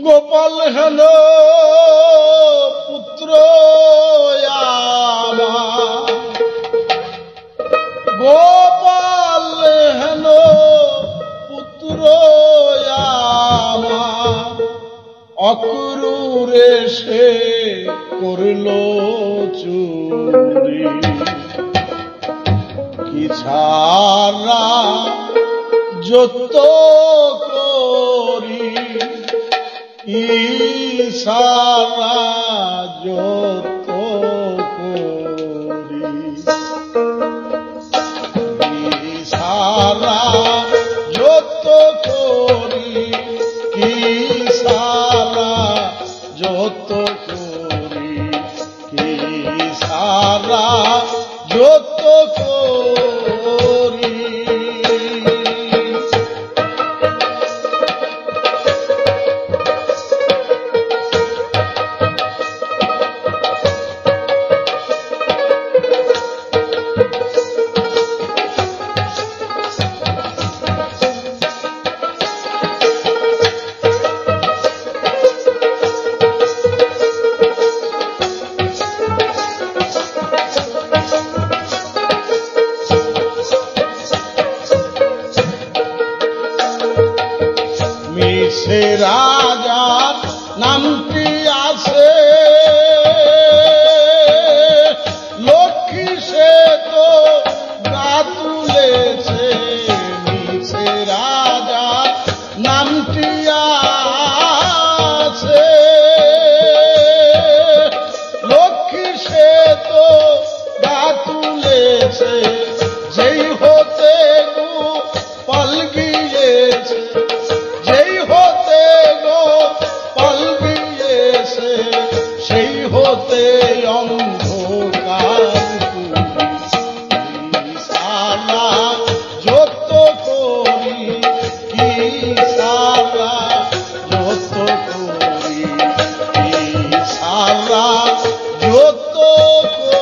গোপাল হেন পুত্র আমার, গোপাল হেন পুত্র আমার, অক্রূরে সে করল চুরি। কি ছাড়া যত করি, ইশারা যত করি, ইশারা যত করি, ইশারা যত করি, ইশারা যত করি। সে রাজার নামটি আছে লক্ষ্মী, সে তো গা তুলেছে। সে রাজার নামটি আছে লক্ষ্মী, সে তো গা তুলেছে। যেই হতে গোপাল গিয়েছে, যেই হতে গোপাল গিয়েছে, সেই হতে অন্ধকার সারা যত করি, কি সারা যত করি, কি সারা যত করি।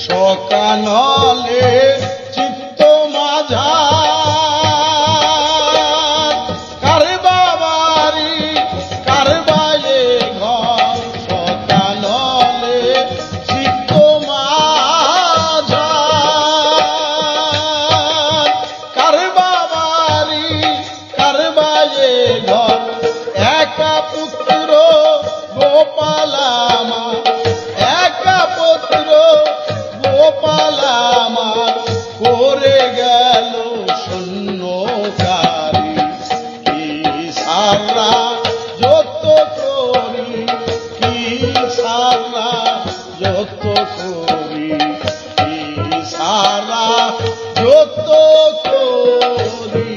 সকানলে চিত্ত মাঝার, কার বাবারি কার বাইয়ে ঘর। সকানলে চিত্ত মাঝার, কার বাবারি কার বাইয়ে ঘর। একা পুত্র গোপাল আমার, একা পুত্র গোপাল আমার, করে গেল শূন্যকারী। কি সারা যত করি, কি সারা যত করি, কি সারা যত করি।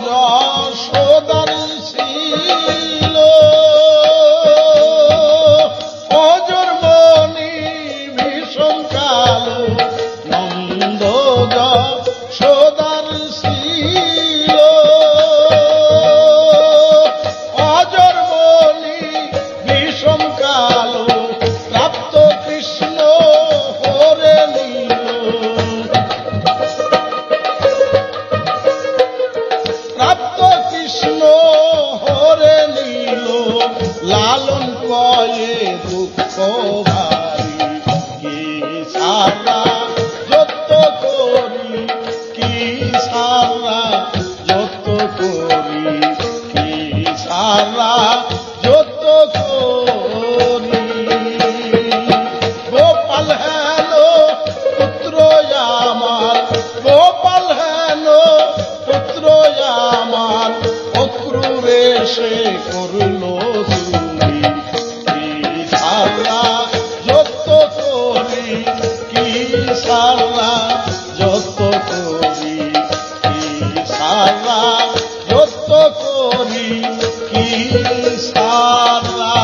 যশোদার ছিল অজর মনি ভীষণ কালো নন্দ যশোদার ছিল অজর মনি ভীষণ কালো প্রাপ্ত কৃষ্ণ হরে নীল প্রাপ্ত কৃষ্ণ হরে নীল লালন কয়ে দুঃখ ভারী কি সারা যত করি কি সারা যত করি কি সারা যত করি গোপাল হেন পুত্র আমার গোপাল হেন পুত্র আমার অক্রূরে সে করল চুরি কি সারা যত করি কি সারা যত করি কি সারা যত করি কি সারা